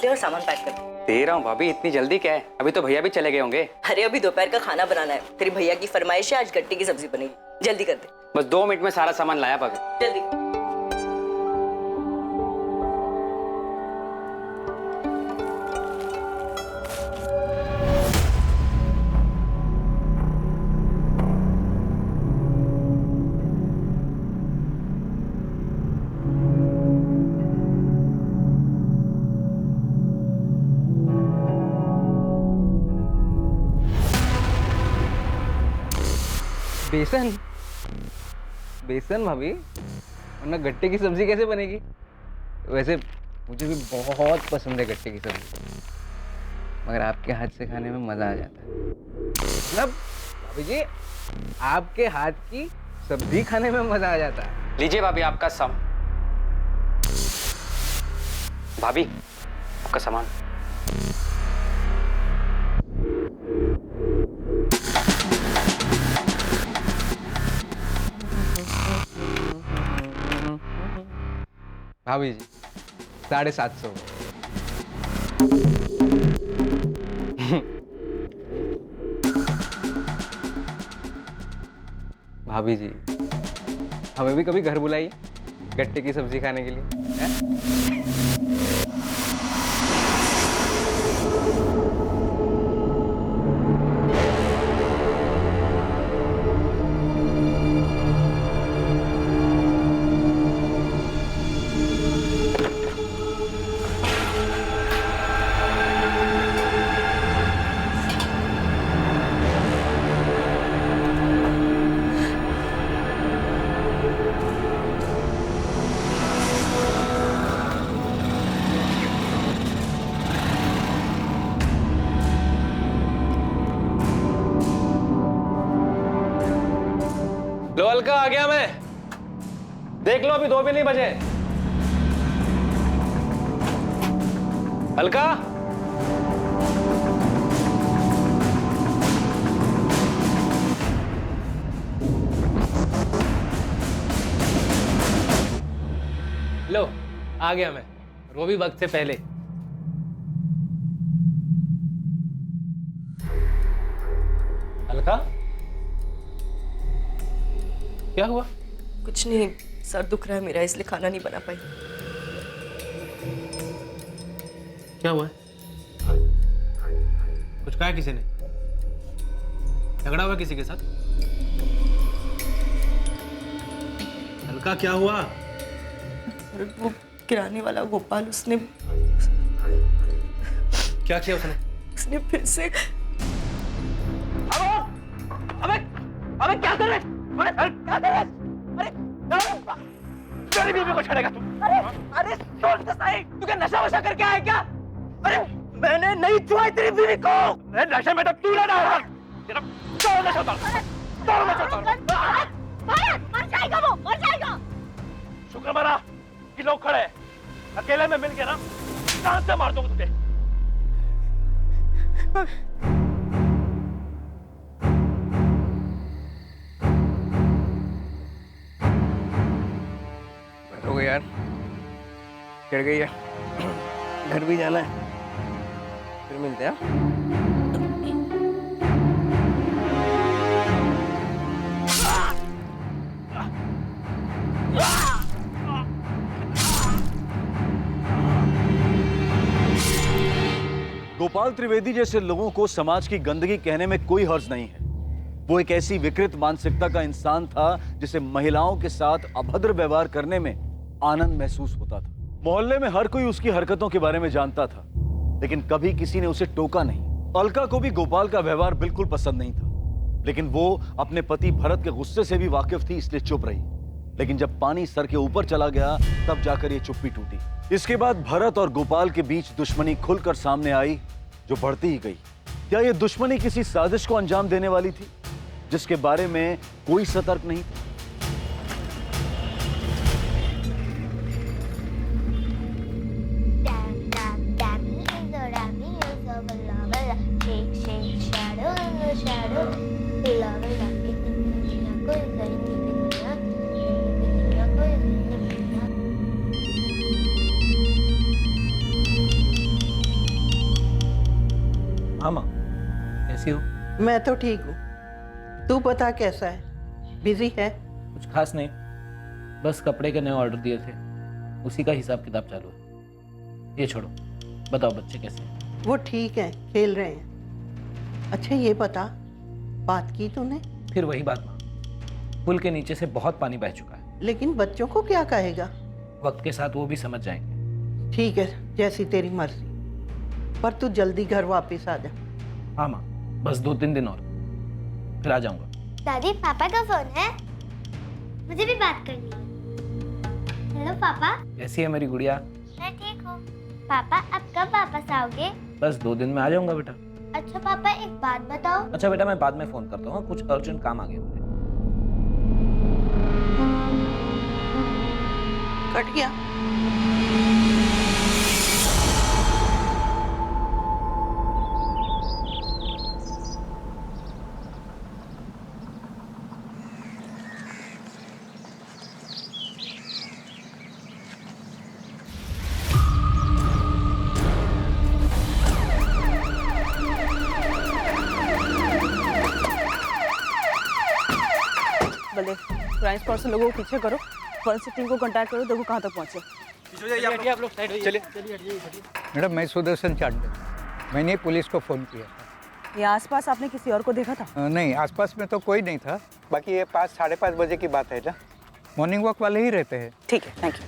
ले और सामान पैक कर। दे रहा हूँ भाभी, इतनी जल्दी क्या है? अभी तो भैया भी चले गए होंगे। अरे अभी दोपहर का खाना बनाना है। तेरे भैया की फरमाइश है, आज गट्टे की सब्जी बनेगी। जल्दी कर दे। बस 2 मिनट में सारा सामान लाया भाभी। जल्दी। बेसन? बेसन भाभी, वरना गट्टे की सब्जी कैसे बनेगी? वैसे मुझे भी बहुत पसंद है गट्टे की सब्जी, मगर आपके हाथ से खाने में मजा आ जाता है। मतलब भाभी जी, आपके हाथ की सब्जी खाने में मजा आ जाता है। लीजिए भाभी आपका भाभी आपका सामान। भाभी जी 750। भाभी जी, हमें भी कभी घर बुलाइए गट्टे की सब्जी खाने के लिए, हैं? लो अलका, आ गया मैं। देख लो अभी 2 भी नहीं बजे। अलका, लो आ गया मैं, और वो भी वक्त से पहले। अलका, क्या हुआ? कुछ नहीं, सर दुख रहा है मेरा, इसलिए खाना नहीं बना पाई। क्या हुआ है? कुछ कहा किसी ने? झगड़ा हुआ किसी के साथ? अलका क्या हुआ? और वो किराने वाला गोपाल, उसने क्या किया उसने? फिर से। अबे क्या कर रहे? अरे क्या कर रहे? अरे मेरी बीवी को छेड़ेगा तू? अरे छोड़ तो सही, तू क्या नशा वशा करके आया क्या? अरे मैंने नहीं छुआ तेरी बीवी को। अरे नशे में तो तू ना होगा। तेरा छोड़ नशा उतार, छोड़ नशा उतार। मर जाएगा वो, मर जाएगा। शुक्र मना कि लोग खड़े हैं। अकेले में मिल गया ना, जान से मार दूंगा तुझे। हो गया यार, चढ़ गई है, घर भी जाना है, फिर मिलते हैं। गोपाल त्रिवेदी जैसे लोगों को समाज की गंदगी कहने में कोई हर्ज नहीं है। वो एक ऐसी विकृत मानसिकता का इंसान था जिसे महिलाओं के साथ अभद्र व्यवहार करने में आनंद महसूस होता था। मोहल्ले में हर कोई उसकी हरकतों के बारे में जानता था, लेकिन कभी किसी ने उसे टोका नहीं। अलका को भी गोपाल का व्यवहार बिल्कुल पसंद नहीं था, लेकिन वो अपने पति भरत के गुस्से से भी वाकिफ थी, इसलिए चुप रही। लेकिन जब पानी सर के ऊपर चला गया, तब जाकर ये चुप्पी टूटी। इसके बाद भरत और गोपाल के बीच दुश्मनी खुलकर सामने आई, जो बढ़ती ही गई। क्या ये दुश्मनी किसी साजिश को अंजाम देने वाली थी, जिसके बारे में कोई सतर्क नहीं था? हाँ माँ, कैसी हो? मैं तो ठीक हूँ। तू बता कैसा है? बिजी है? कुछ खास नहीं, बस कपड़े के नए ऑर्डर दिए थे, उसी का हिसाब किताब चालू है। ये छोड़ो, बताओ बच्चे कैसे हैं? वो ठीक है, खेल रहे हैं। अच्छा ये बता, बात की तूने? फिर वही बात माँ, पुल के नीचे से बहुत पानी बह चुका है। लेकिन बच्चों को क्या कहेगा? वक्त के साथ वो भी समझ जाएंगे। ठीक है, जैसी तेरी मर्जी, पर तू जल्दी घर वापस आ जा। हाँ माँ, बस 2-3 दिन और, फिर आ जाऊंगा। दादी पापा का फोन है, मुझे भी बात करनी है। हेलो पापा। कैसी है मेरी गुड़िया? मैं ठीक हूँ। पापा अब कब वापस आओगे? बस 2 दिन में आ जाऊंगा बेटा। अच्छा पापा एक बात बताओ। अच्छा बेटा, मैं बाद में फोन करता हूँ, कुछ अर्जेंट काम आ गया मुझे। कट गया। बलदेव, क्राइम स्पॉट से लोगों को पीछे करो, फॉरेंसिक टीम को कांटेक्ट करो, देखो कहाँ तक पहुँचे। मैडम मैं सुदर्शन चांडे, मैंने पुलिस को फ़ोन किया था। यहाँ आसपास आपने किसी और को देखा था? नहीं, आसपास में तो कोई नहीं था। बाकी ये 5-5:30 बजे की बात है ना, मॉर्निंग वॉक वाले ही रहते हैं। ठीक है, थैंक यू।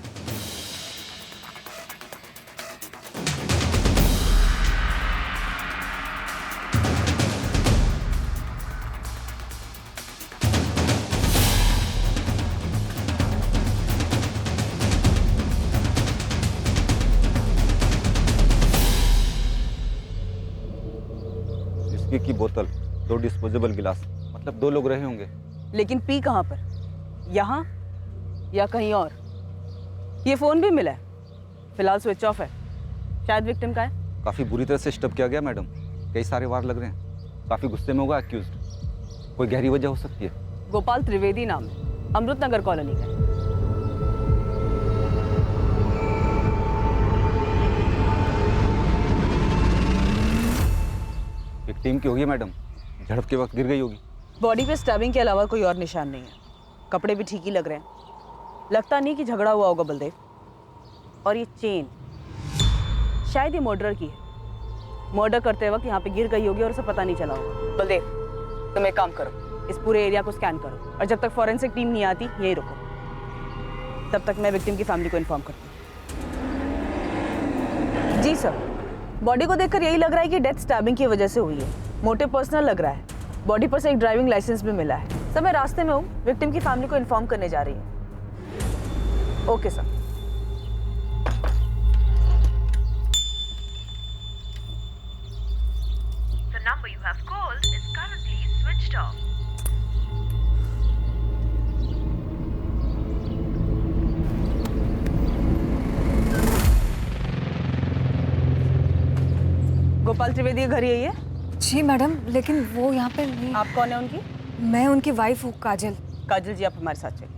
विस्की की बोतल, 2 डिस्पोजेबल गिलास, मतलब 2 लोग रहे होंगे। लेकिन पी कहाँ पर? यहाँ या कहीं और? ये फोन भी मिला है, फिलहाल स्विच ऑफ है, शायद विक्टिम का है। काफी बुरी तरह से स्टब किया गया मैडम, कई सारे वार लग रहे हैं, काफी गुस्से में होगा एक्यूज्ड। कोई गहरी वजह हो सकती है। गोपाल त्रिवेदी नाम है, अमृत नगर कॉलोनी का है। एक टीम की होगी मैडम, झड़प के वक्त गिर गई होगी। बॉडी पे स्टैबिंग के अलावा कोई और निशान नहीं है, कपड़े भी ठीक ही लग रहे हैं, लगता नहीं कि झगड़ा हुआ होगा बलदेव। और ये चेन शायद ये मर्डर की है, मर्डर करते वक्त यहाँ पे गिर गई होगी और उसे पता नहीं चला होगा। बलदेव तुम एक काम करो, इस पूरे एरिया को स्कैन करो और जब तक फॉरेंसिक टीम नहीं आती यहीं रुको, तब तक मैं विक्टिम की फैमिली को इन्फॉर्म करती हूँ। जी सर, बॉडी को देखकर यही लग रहा है कि डेथ स्टैबिंग की वजह से हुई है, मोटिव पर्सनल लग रहा है। बॉडी पर से एक ड्राइविंग लाइसेंस भी मिला है। सर मैं रास्ते में हूँ, विक्टिम की फैमिली को इन्फॉर्म करने जा रही हूँ। Okay sir. The number you have called is currently switched off. Gopal Trivedi का घर यही है? जी मैडम, लेकिन वो यहाँ पे नहीं। आप कौन है उनकी? मैं उनकी वाइफ हूँ, काजल। काजल जी आप हमारे साथ चलिए।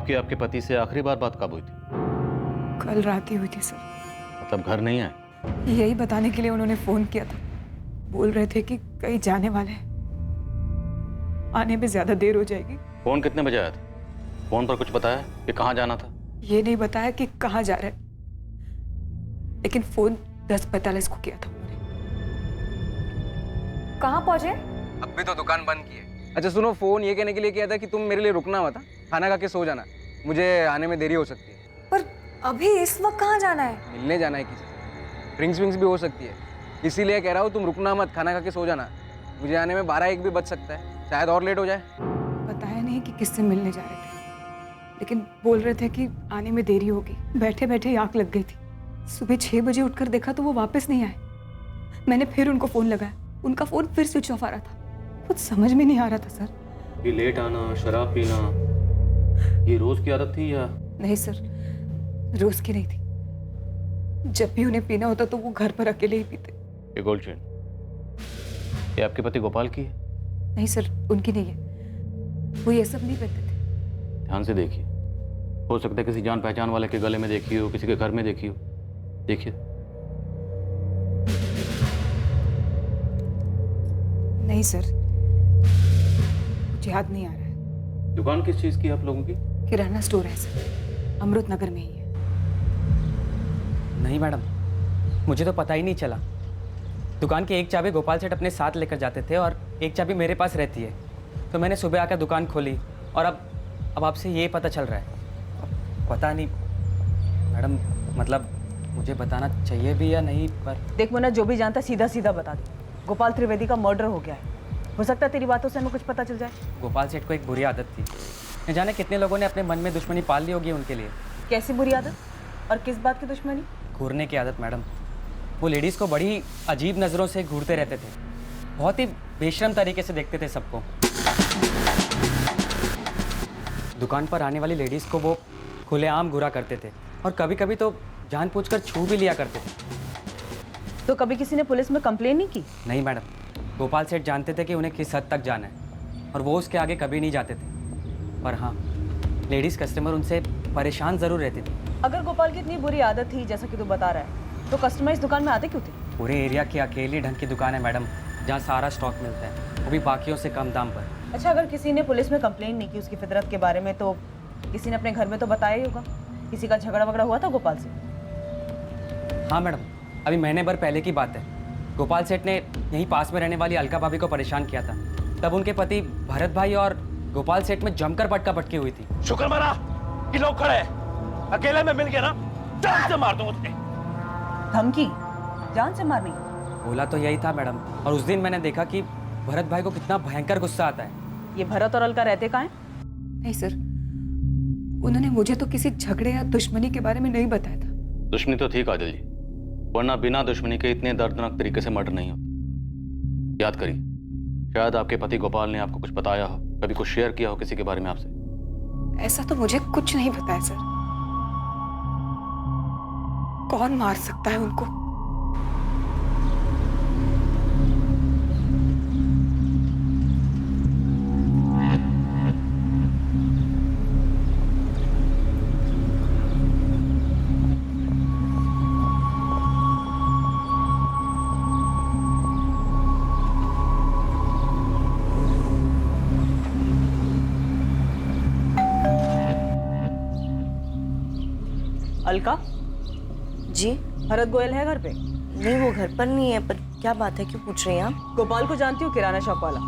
आपके पति से आखिरी बार बात कब हुई थी? कल रात ही हुई थी सर। मतलब घर नहीं आए? यही बताने के लिए उन्होंने फोन किया था, बोल रहे थे कि कहीं जाने वाले हैं, आने में ज्यादा देर हो जाएगी। फोन कितने बजे आया था? फोन पर कुछ बताया कि कहाँ जाना था? ये नहीं बताया कि कहाँ जा रहे, लेकिन फोन 10:45 को किया था उन्होंने। कहाँ पहुंचे? अब भी तो दुकान बंद की है। अच्छा सुनो, फोन ये कहने के लिए किया था कि तुम मेरे लिए रुकना मत, खाना खा के सो जाना, मुझे आने में देरी हो सकती है। पर अभी इस वक्त कहाँ जाना है? मिलने जाना है किसी से, ड्रिंक्स विंक्स भी हो सकती है, इसीलिए कह रहा हूँ तुम रुकना मत, खाना खा के सो जाना। मुझे आने में 12-1 भी बच सकता है, शायद और लेट हो जाए। बताया नहीं कि किससे मिलने जा रहे थे, लेकिन बोल रहे थे कि आने में देरी होगी। बैठे बैठे आँख लग गई थी। सुबह 6 बजे उठकर देखा तो वो वापस नहीं आए। मैंने फिर उनको फ़ोन लगाया, उनका फ़ोन फिर स्विच ऑफ आ रहा था। कुछ समझ में नहीं आ रहा था सर। ये लेट आना, शराब पीना, ये रोज की आदत थी या? नहीं सर, रोज की नहीं थी। जब भी उन्हें पीना होता तो वो घर पर अकेले ही पीते। ये गोल्ड चेन ये आपके पति गोपाल की है? नहीं सर, उनकी नहीं है। वो ये सब नहीं पीते थे। ध्यान से देखिए, हो सकता है किसी जान पहचान वाले के गले में देखी हो, किसी के घर में देखी हो। देखिए। नहीं सर, मुझे याद नहीं आ रहा है। दुकान किस चीज की है आप लोगों की? किराना स्टोर है सर, अमृत नगर में ही है। नहीं मैडम, मुझे तो पता ही नहीं चला। दुकान की एक चाबी गोपाल सेठ अपने साथ लेकर जाते थे और एक चाबी मेरे पास रहती है। तो मैंने सुबह आकर दुकान खोली और अब आपसे ये पता चल रहा है। पता नहीं मैडम, मतलब मुझे बताना चाहिए भी या नहीं, पर देख मुन्ना, जो भी जानता सीधा सीधा बता दे। गोपाल त्रिवेदी का मर्डर हो गया है। हो सकता है तेरी बातों से हमें कुछ पता चल जाए। गोपाल सेठ को एक बुरी आदत थी। न जाने कितने लोगों ने अपने मन में दुश्मनी पाल ली होगी उनके लिए। कैसी बुरी आदत और किस बात की दुश्मनी? घूरने की आदत मैडम। वो लेडीज़ को बड़ी अजीब नज़रों से घूरते रहते थे। बहुत ही बेशर्म तरीके से देखते थे सबको। दुकान पर आने वाली लेडीज़ को वो खुलेआम घूरा करते थे और कभी कभी तो जानबूझकर छू भी लिया करते थे। तो कभी किसी ने पुलिस में कंप्लेन नहीं की? नहीं मैडम, गोपाल सेठ जानते थे कि उन्हें किस हद तक जाना है और वो उसके आगे कभी नहीं जाते थे। पर हाँ, लेडीज़ कस्टमर उनसे परेशान ज़रूर रहती थी। अगर गोपाल की इतनी बुरी आदत थी जैसा कि तू बता रहा है, तो कस्टमर इस दुकान में आते क्यों थे? पूरे एरिया की अकेली ढंग की दुकान है मैडम, जहाँ सारा स्टॉक मिलता है, वो भी बाकियों से कम दाम पर। अच्छा, अगर किसी ने पुलिस में कंप्लेन नहीं की उसकी फितरत के बारे में, तो किसी ने अपने घर में तो बताया ही होगा। किसी का झगड़ा वगड़ा हुआ था गोपाल से? हाँ मैडम, अभी महीने भर पहले की बात है। गोपाल सेठ ने यहीं पास में रहने वाली अलका भाभी को परेशान किया था। तब उनके पति भरत भाई और गोपाल सेठ में जमकर पटका पटकी हुई थी। शुक्र मना कि लोग खड़े हैं। अकेले में मिल गया ना, जान से मार दूंगा तुझे। धमकी? जान से मारनी? बोला तो यही था मैडम। और उस दिन मैंने देखा कि भरत भाई को कितना भयंकर गुस्सा आता है। ये भरत और अलका रहते कहाँ हैं? नहीं सर, उन्होंने मुझे तो किसी झगड़े या दुश्मनी के बारे में नहीं बताया था। दुश्मनी तो थी काजल जी, वरना बिना दुश्मनी के इतने दर्दनाक तरीके से मर्डर नहीं होता। याद करिए, शायद आपके पति गोपाल ने आपको कुछ बताया हो, कभी कुछ शेयर किया हो किसी के बारे में आपसे। ऐसा तो मुझे कुछ नहीं बताया सर। कौन मार सकता है उनको? अलका जी? भरत गोयल है घर पे? नहीं, वो घर पर नहीं है। पर क्या बात है, क्यों पूछ रही हैं आप? गोपाल को जानती हो, किराना शॉप वाला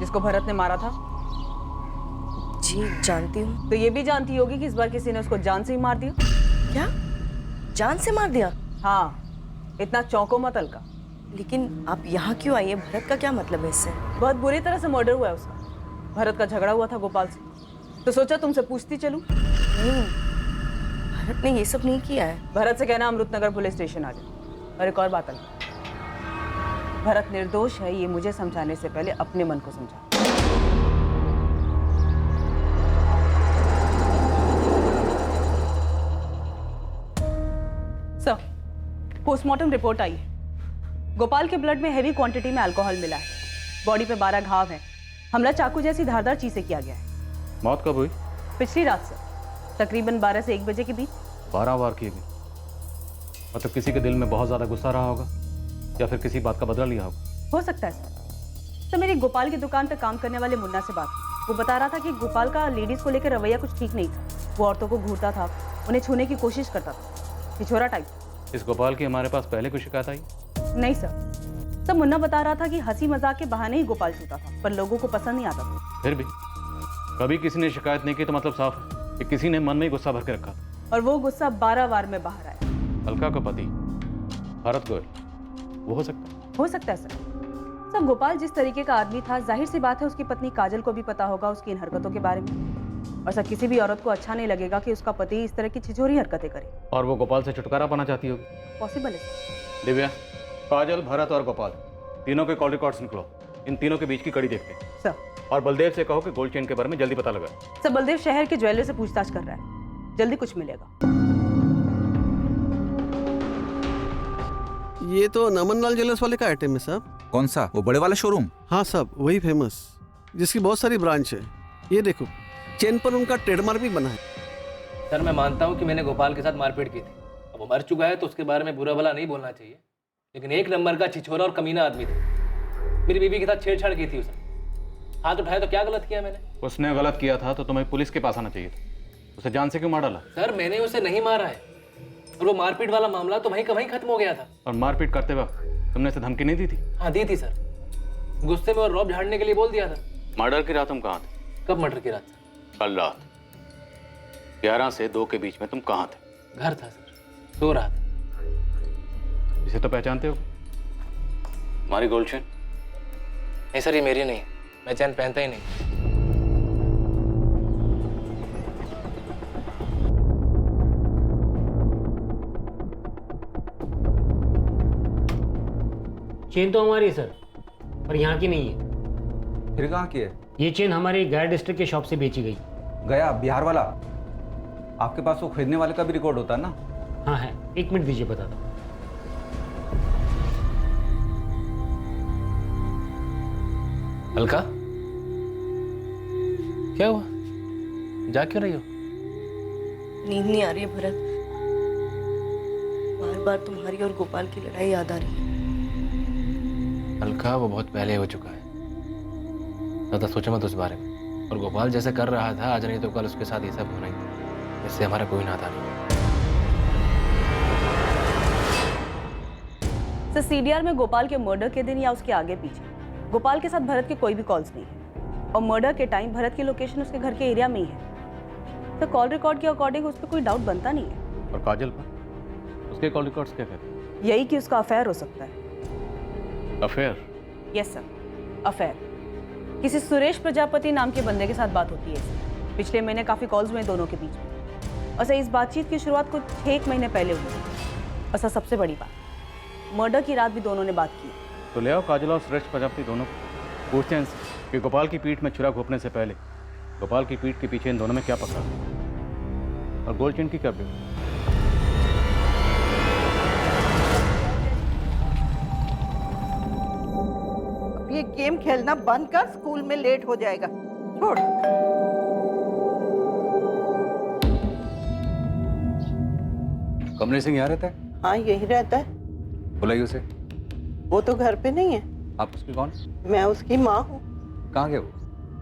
जिसको भरत ने मारा था? जी जानती हूँ। तो ये भी जानती होगी कि इस बार किसी ने उसको जान से ही मार दिया। क्या? जान से मार दिया? हाँ, इतना चौंको मत अलका। लेकिन आप यहाँ क्यों आई है? भरत का क्या मतलब है इससे? बहुत बुरी तरह से मर्डर हुआ है उसका। भरत का झगड़ा हुआ था गोपाल से, तो सोचा तुमसे पूछती चलूं। नहीं, भरत ने ये सब नहीं किया है। भरत से कहना अमृतनगर पुलिस स्टेशन आ जाए। और एक और बात अलका, भरत निर्दोष है, ये मुझे समझाने से पहले अपने मन को समझा। सर, पोस्टमार्टम रिपोर्ट आई है। गोपाल के ब्लड में हैवी क्वांटिटी में अल्कोहल मिला है। बॉडी पे 12 घाव हैं। हमला चाकू जैसी धारदार चीज से किया गया है। मौत कब हुई? पिछली रात सर, तकरीबन 12 से 1 बजे के बीच। 12 वार किए गए। मतलब किसी के दिल में बहुत ज्यादा गुस्सा रहा होगा या फिर किसी बात का बदला लिया होगा। हो सकता है सर। तो मेरी गोपाल की दुकान पर काम करने वाले मुन्ना से बात हुई। वो बता रहा था कि गोपाल का लेडीज को लेकर रवैया कुछ ठीक नहीं था। वो औरतों को घूरता था, उन्हें छूने की कोशिश करता था, छिछोरा टाइप। इस गोपाल की हमारे पास पहले कोई शिकायत आई? नहीं सर, मुन्ना बता रहा था कि हंसी मजाक के बहाने ही गोपाल छूता था, पर लोगों को पसंद नहीं आता था। फिर भी कभी किसी ने शिकायत नहीं की तो मतलब साफ है कि किसी ने मन में ही गुस्सा भर के रखा था। और वो गुस्सा 12 वार में बाहर आया। अलका का पति भरत गोयल, वो हो सकता है? हो सकता है सर। सब गोपाल जिस तरीके का आदमी था, जाहिर सी बात है उसकी पत्नी काजल को भी पता होगा उसकी इन हरकतों के बारे में। और सर, किसी भी औरत को अच्छा नहीं लगेगा कि उसका पति इस तरह की छिछोरी हरकतें करे। और वो गोपाल से छुटकारा पाना चाहती होगी। पॉसिबल है सर। दिव्या, काजल, भरत और गोपाल तीनों के कॉल रिकॉर्ड्स निकलो। इन तीनों के बीच की कड़ी देखते हैं सर। और बलदेव से कहो कि गोल्ड चेन के बारे में जल्दी पता लगा। सर, बलदेव शहर के ज्वेलर से पूछताछ कर रहा है, जल्दी कुछ मिलेगा। ये तो नमन लाल ज्वेलर्स वाले का आइटम है साहब। कौन सा? वो बड़े वाला शोरूम? हाँ साहब, वही फेमस, जिसकी बहुत सारी ब्रांच है। ये देखो, चेन पर उनका ट्रेडमार्क भी बना है। सर मैं मानता हूँ कि मैंने गोपाल के साथ मारपीट की थी। अब वो मर चुका है तो उसके बारे में बुरा भला नहीं बोलना चाहिए, लेकिन एक नंबर का छिछोरा और कमीना आदमी था। मेरी बीवी के साथ छेड़छाड़ की थी उसने। हाथ उठाया तो क्या गलत किया मैंने? उसने गलत किया था तो तुम्हें पुलिस के पास आना चाहिए था। उसे जान से क्यों मार डाला? सर मैंने उसे नहीं मारा है, और वो मारपीट वाला मामला तो वहीं का वहीं खत्म हो गया था। और मारपीट करते वक्त तुमने उसे धमकी नहीं दी थी? हाँ दी थी सर, गुस्से में और रौब झाड़ने के लिए बोल दिया था। मर्डर की रात तुम कहाँ थे? कब मर्डर की रात? कल रात 11 से 2 के बीच में तुम कहाँ थे? घर था सर, सो रहा था। इसे तो पहचानते हो? तुम्हारी गोल्ड चेन? नहीं सर, ये मेरी नहीं, मैं चैन पहनता ही नहीं। चेन तो हमारी है सर, पर यहाँ की नहीं है। फिर कहाँ की है? ये चेन हमारी गया डिस्ट्रिक्ट के शॉप से बेची गई। गया बिहार वाला? आपके पास वो खरीदने वाले का भी रिकॉर्ड होता है ना? हाँ है, 1 मिनट दीजिए बता दो। अलका, क्या हुआ? जा क्यों रही हो? नींद नहीं आ रही है भरत, बार बार तुम्हारी और गोपाल की लड़ाई याद आ रही है। अलका, वो बहुत पहले हो चुका है, ज़्यादा सोचो मत उस बारे में। और गोपाल जैसे कर रहा था आज नहीं तो कल उसके साथ ये सब होना ही था। इससे हमारा कोई नाता नहीं। सर सीडीआर में गोपाल के मर्डर के दिन या उसके आगे पीछे गोपाल के साथ भरत के कोई भी कॉल्स नहीं है, और मर्डर के टाइम भरत की लोकेशन उसके घर के एरिया में ही है। तो कॉल रिकॉर्ड के अकॉर्डिंग उस पर कोई डाउट बनता नहीं है। और काजल पर? उसके कॉल रिकॉर्ड्स क्या कहते हैं? यही कि उसका अफेयर हो सकता है। अफेयर? Yes sir, affair. किसी सुरेश प्रजापति नाम के बंदे के साथ बात होती है इसकी। पिछले महीने काफ़ी कॉल्स हुए दोनों के बीच में, और सर इस बातचीत की शुरुआत कुछ 6 महीने पहले हुई थी। और सर सबसे बड़ी बात, मर्डर की रात भी दोनों ने बात की। तो ले आओ काजल और सुरेश प्रजापति दोनों को, पूछते हैं इनसे कि गोपाल की पीठ में छुरा घोंपने से पहले गोपाल की पीठ के पीछे इन दोनों में क्या पकड़ा, और गोल्ड चेन की क्या अपडेट? अब ये गेम खेलना बंद कर, स्कूल में लेट हो जाएगा। छोड़। कमलेश सिंह यहाँ रहता है? हाँ यही रहता है। बुलाइए उसे। वो तो घर पे नहीं है। आप उसकी कौन? मैं उसकी माँ हूँ। कहाँ गया वो?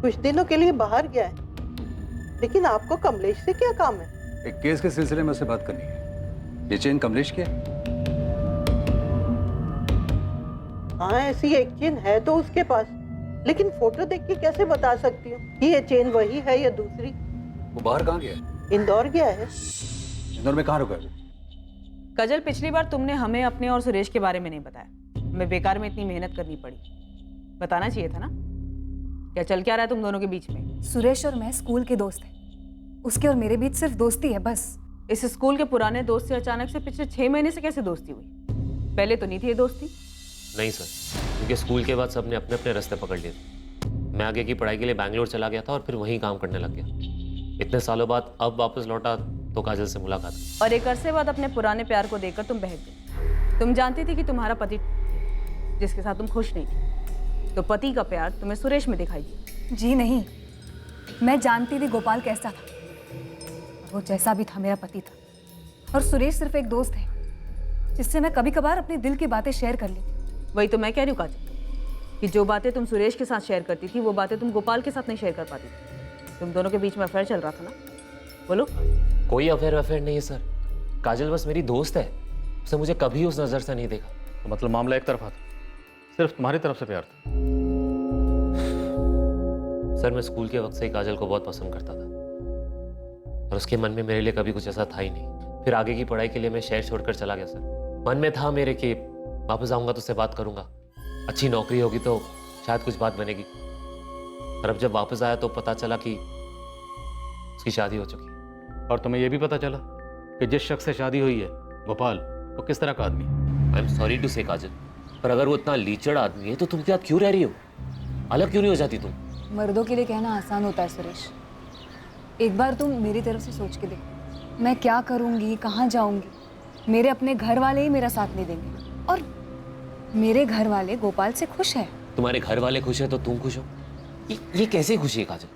कुछ दिनों के लिए बाहर गया है। लेकिन आपको कमलेश से क्या काम है? एक केस के सिलसिले में उससे बात करनी है। ये चेन कमलेश की है? हाँ ऐसी एक चेन है तो उसके पास, लेकिन फोटो देख के कैसे बता सकती हूँ कि ये चेन वही है या दूसरी। वो बाहर कहाँ गया? इंदौर गया है। इंदौर में कहाँ रुका है? कजल, पिछली बार तुमने हमें अपने और सुरेश के बारे में नहीं बताया, हमें बेकार में इतनी मेहनत करनी पड़ी। बताना चाहिए था ना। क्या चल क्या रहा है तुम दोनों के बीच में? सुरेश और मैं स्कूल के दोस्त हैं, उसके और मेरे बीच सिर्फ दोस्ती है बस। इस स्कूल के पुराने दोस्त से अचानक से पिछले 6 महीने से कैसे दोस्ती हुई? पहले तो नहीं थी ये दोस्ती। नहीं सर, क्योंकि स्कूल के बाद सबने अपने अपने रास्ते पकड़ लिए थे। मैं आगे की पढ़ाई के लिए बैंगलोर चला गया था और फिर वहीं काम करने लग गया। इतने सालों बाद अब वापस लौटा तो काजल से मुलाकात। और एक अरसे बाद अपने पुराने प्यार को देखकर तुम बहक गई। तुम जानती थी कि तुम्हारा पति जिसके साथ तुम खुश नहीं थी, तो पति का प्यार तुम्हें सुरेश में दिखाई दिया। जी नहीं, मैं जानती थी गोपाल कैसा था, वो जैसा भी था मेरा पति था। और सुरेश सिर्फ एक दोस्त है जिससे मैं कभी कभार अपने दिल की बातें शेयर कर ली। वही तो मैं कह रही हूँ काजल, कि जो बातें तुम सुरेश के साथ शेयर करती थी वो बातें तुम गोपाल के साथ नहीं शेयर कर पाती थी। तुम दोनों के बीच में अफेयर चल रहा था ना? बोलो। कोई अफेयर नहीं है सर, काजल बस मेरी दोस्त है, उसने मुझे कभी उस नजर से नहीं देखा। तो मतलब मामला एक तरफा था, सिर्फ तुम्हारी तरफ से प्यार था? सर मैं स्कूल के वक्त से ही काजल को बहुत पसंद करता था, और उसके मन में मेरे लिए कभी कुछ ऐसा था ही नहीं। फिर आगे की पढ़ाई के लिए मैं शहर छोड़कर चला गया सर। मन में था मेरे कि वापस आऊंगा तो उससे बात करूंगा, अच्छी नौकरी होगी तो शायद कुछ बात बनेगी। और अब जब वापस आया तो पता चला कि उसकी शादी हो चुकी है। और तुम्हें यह भी पता चला कि जिस शख्स से शादी हुई है गोपाल, वो किस तरह का आदमी है? आई एम सॉरी टू से काजल, पर अगर वो इतना लीचड़ आदमी है तो तुम क्या क्यों रह रही हो? अलग क्यों नहीं हो जाती तुम? मर्दों के लिए कहना आसान होता है सुरेश, एक बार तुम मेरी तरफ से सोच के देखो। मैं क्या करूंगी, कहाँ जाऊंगी, मेरे अपने घर वाले ही मेरा साथ नहीं देंगे। और मेरे घर वाले गोपाल से खुश हैं। तुम्हारे घर वाले खुश है तो तुम खुश हो? ये कैसे खुशी है काजल?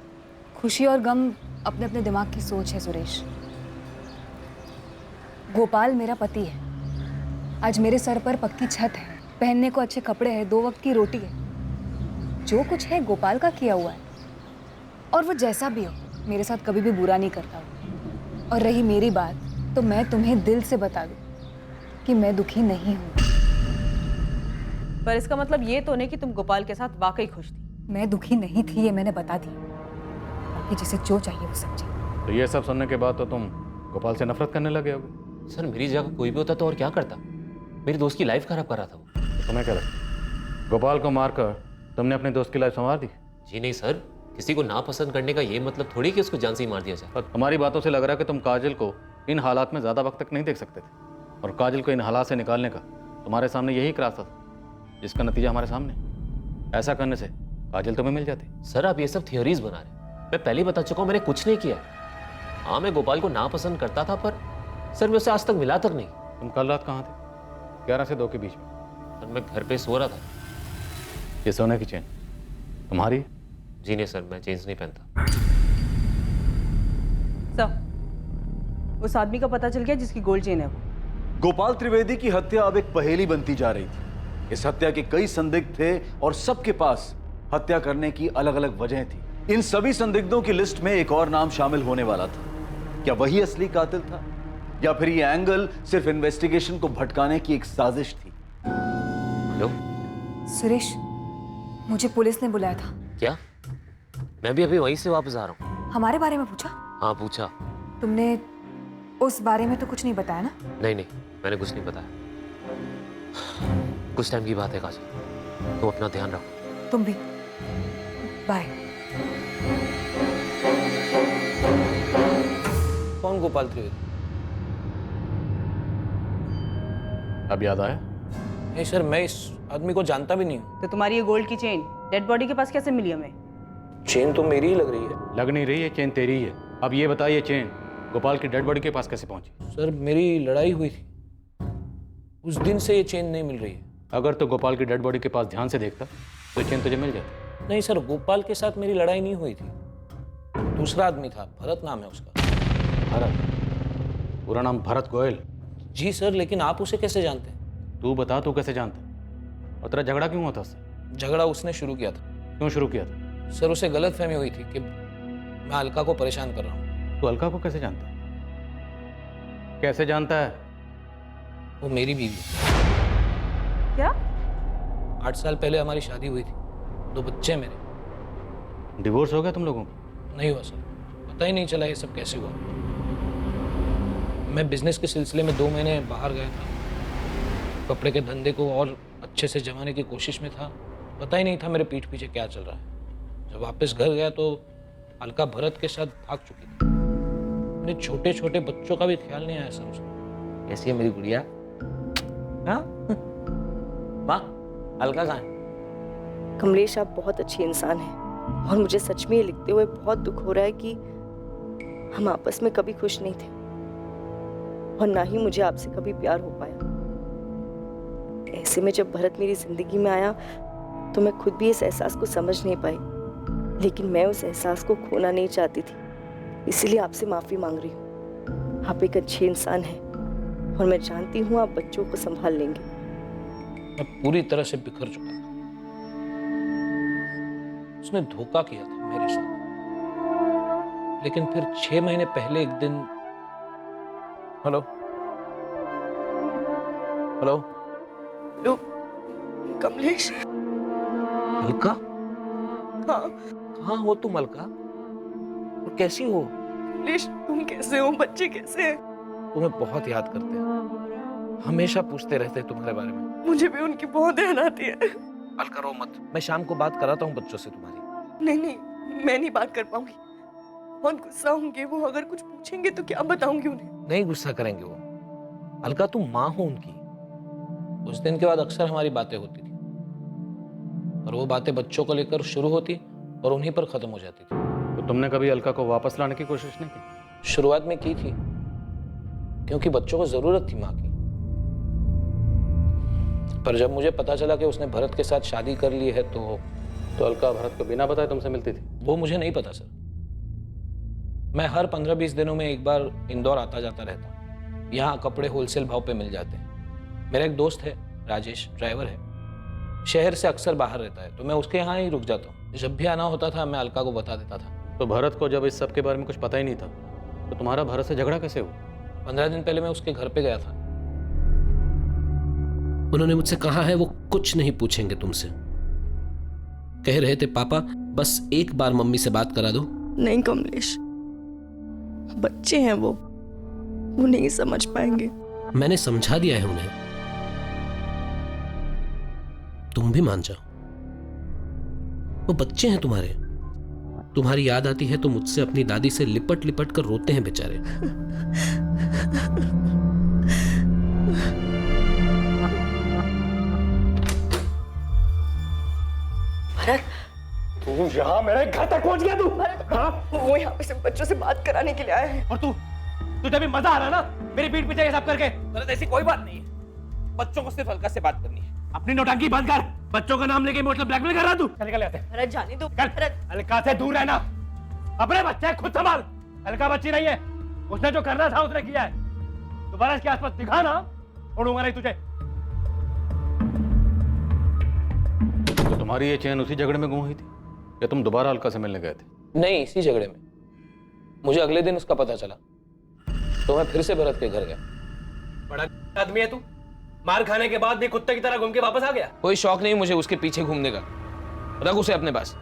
खुशी और गम अपने अपने दिमाग की सोच है सुरेश। गोपाल मेरा पति है। आज मेरे सर पर पक्की छत है, पहनने को अच्छे कपड़े हैं, 2 वक्त की रोटी है। जो कुछ है गोपाल का किया हुआ है, और वो जैसा भी हो मेरे साथ कभी भी बुरा नहीं करता। और रही मेरी बात, तो मैं तुम्हें दिल से बता दूं कि मैं दुखी नहीं हूँ। पर इसका मतलब ये तो नहीं कि तुम गोपाल के साथ वाकई खुश थी। मैं दुखी नहीं थी, ये मैंने बता दी। बाकी जिसे जो चाहिए वो समझे। तो ये सब सुनने के बाद तो तुम गोपाल से नफरत करने लगे होगे। सर मेरी जगह कोई भी होता तो और क्या करता? मेरे दोस्त की लाइफ खराब कर रहा था वो। तो तुम्हें क्या लगता, गोपाल को मारकर तुमने अपने दोस्त की लाइफ संवार दी? जी नहीं सर, किसी को नापसंद करने का ये मतलब थोड़ी कि उसको जान से ही मार दिया जाए। पर तुम्हारी बातों से लग रहा है कि तुम काजल को इन हालात में ज़्यादा वक्त तक नहीं देख सकते थे, और काजल को इन हालात से निकालने का तुम्हारे सामने यही एक रास्ता था, जिसका नतीजा हमारे सामने। ऐसा करने से काजल तुम्हें मिल जाती। सर आप ये सब थियोरीज बना रहे हैं। मैं पहले बता चुका हूँ, मैंने कुछ नहीं किया। हाँ मैं गोपाल को नापसंद करता था, पर सर मैं उससे आज तक मिला तक नहीं। तुम कल रात कहाँ थे? 11 से 2 के बीच में। सर मैं घर पे सो रहा था। ये सोने की चेन तुम्हारी? जी नहीं सर, मैं चेन्स नहीं पहनता। सर, उस आदमी का पता चल गया जिसकी गोल्ड चेन है वो। गोपाल त्रिवेदी की हत्या अब एक पहेली बनती जा रही थी। इस हत्या के कई संदिग्ध थे और सबके पास हत्या करने की अलग अलग वजह थी। इन सभी संदिग्धों की लिस्ट में एक और नाम शामिल होने वाला था। क्या वही असली कातिल था, या फिर ये एंगल सिर्फ इन्वेस्टिगेशन को भटकाने की एक साजिश थी? हेलो सुरेश, मुझे पुलिस ने बुलाया था। क्या? मैं भी अभी वहीं से वापस आ रहा हूँ। हमारे बारे में पूछा? हाँ पूछा। तुमने उस बारे में तो कुछ नहीं बताया ना? नहीं मैंने कुछ नहीं बताया। कुछ टाइम की बात है काजल, तुम अपना ध्यान रखो। तुम भी। बाय। कौन गोपाल त्रिवेदी? अब याद आया? नहीं सर, मैं इस आदमी को जानता भी नहीं हूँ। तो तुम्हारी ये गोल्ड की चेन डेड बॉडी के पास कैसे मिली हमें? चेन तो मेरी ही लग रही है। लग नहीं रही है, चेन तेरी ही है। अब ये बताइए, चेन गोपाल की डेड बॉडी के पास कैसे पहुंची? सर मेरी लड़ाई हुई थी, उस दिन से ये चेन नहीं मिल रही है। अगर तो गोपाल की डेड बॉडी के पास ध्यान से देखता तो चेन तुझे मिल जाती। नहीं सर, गोपाल के साथ मेरी लड़ाई नहीं हुई थी। दूसरा आदमी था, भरत नाम है उसका। भरत? पूरा नाम भरत गोयल? जी सर, लेकिन आप उसे कैसे जानते हैं? तू बता, तू कैसे जानता? और तेरा झगड़ा क्यों हुआ था उससे? झगड़ा उसने शुरू किया था। क्यों शुरू किया था? सर उसे गलतफहमी हुई थी कि मैं अलका को परेशान कर रहा हूँ। तू अलका को कैसे जानता है? कैसे जानता है? वो मेरी बीवी। क्या? 8 साल पहले हमारी शादी हुई थी, 2 बच्चे मेरे। डिवोर्स हो गया तुम लोगों का? नहीं हुआ सर, पता ही नहीं चला ये सब कैसे हुआ। मैं बिजनेस के सिलसिले में 2 महीने बाहर गया था, कपड़े के धंधे को और अच्छे से जमाने की कोशिश में था। पता ही नहीं था मेरे पीठ पीछे क्या चल रहा है। जब वापस घर गया तो अलका भरत के साथ भाग चुकी थी। अपने छोटे छोटे बच्चों का भी ख्याल नहीं आया सर उसको। कैसी है मेरी गुड़िया? हाँ माँ, अलका कहाँ है? कमलेश, आप बहुत अच्छे इंसान हैं, और मुझे सच में ये लिखते हुए बहुत दुख हो रहा है कि हम आपस में कभी खुश नहीं थे, और ना ही मुझे आपसे कभी प्यार हो पाया। ऐसे में जब भरत मेरी जिंदगी में आया तो मैं खुद भी इस एहसास को समझ नहीं पाई, लेकिन मैं उस एहसास को खोना नहीं चाहती थी, इसीलिए आपसे माफी मांग रही हूँ। आप एक अच्छे इंसान हैं, और मैं जानती हूँ आप बच्चों को संभाल लेंगे। मैं पूरी तरह से बिखर चुका था। उसने धोखा किया था मेरे साथ, लेकिन फिर 6 महीने पहले एक दिन। Hello hello hello Kamlesh. Alka? हाँ कहाँ हो तुम अलका? और कैसी हो? कमलेश, तुम कैसे हो? बच्चे कैसे हैं? तुम्हें बहुत याद करते हैं, हमेशा पूछते रहते हैं तुम्हारे बारे में। मुझे भी उनकी बहुत याद आती है। अलका रो मत, मैं शाम को बात कराता हूँ बच्चों से तुम्हारी। नहीं, मैं नहीं बात कर पाऊंगी। बहुत गुस्सा होंगे वो, अगर कुछ पूछेंगे तो क्या बताऊंगी उन्हें? नहीं गुस्सा करेंगे वो। अलका तुम माँ हो उनकी। उस दिन के बाद अक्सर हमारी बातें होती थी, और वो बातें बच्चों को लेकर शुरू होती और उन्हीं पर खत्म हो जाती थी। तो तुमने कभी अलका को वापस लाने की कोशिश नहीं की? शुरुआत में की थी, क्योंकि बच्चों को जरूरत थी माँ की। पर जब मुझे पता चला कि उसने भरत के साथ शादी कर ली है तो अलका भरत को बिना बताए तुमसे मिलती थी? वो मुझे नहीं पता सर। मैं हर 15-20 दिनों में एक बार इंदौर आता जाता रहता। यहाँ कपड़े होलसेल भाव पे मिल जाते हैं। मेरा एक दोस्त है राजेश, ड्राइवर है, शहर से अक्सर बाहर रहता है, तो मैं उसके यहाँ ही रुक जाता हूँ। जब भी आना होता था मैं अलका को बता देता था। तो भरत को जब इस सब के बारे में कुछ पता ही नहीं था तो तुम्हारा भरत से झगड़ा कैसे हुआ? 15 दिन पहले मैं उसके घर पे गया था। उन्होंने मुझसे कहा है वो कुछ नहीं पूछेंगे तुमसे। कह रहे थे पापा बस एक बार मम्मी से बात करा दो। नहीं कमलेश, बच्चे हैं वो नहीं समझ पाएंगे। मैंने समझा दिया है उन्हें, तुम भी मान जाओ। वो बच्चे हैं तुम्हारे, तुम्हारी याद आती है तो मुझसे अपनी दादी से लिपट लिपट कर रोते हैं बेचारे। भरत, तू यहाँ मेरे घर तक पहुंच गया तू? हाँ? वो यहाँ पे सिर्फ बच्चों से बात कराने के लिए आए हैं। और तुझे भी मजा आ रहा है ना मेरी पीठ पीछे ये सब करके? भरत ऐसी कोई बात नहीं है, बच्चों को सिर्फ अलका से बात करनी है। अपनी नौटंकी बंद कर, बच्चों का नाम लेके मतलब ब्लैकमेल कर रहा तू? चल निकल यहाँ से। भरत जाने दो। अलका से दूर रहना, अपने बच्चे खुद संभाल। अलका बच्ची नहीं है, उसने जो करना था उसने किया है। दोबारा इसके आसपास दिखा ना, छोड़ूंगा नहीं तुझे। तो तुम्हारी ये चेन उसी झगड़े में गुम हुई थी या तुम दोबारा अलका से मिलने गए थे? नहीं, इसी झगड़े में। मुझे अगले दिन उसका पता चला तो मैं फिर से भरत के घर गया। बड़ा आदमी है तू, मार खाने के बाद भी कुत्ते की तरह घूम के वापस आ गया। कोई शौक नहीं मुझे उसके पीछे घूमने का, रख उसे अपने पास।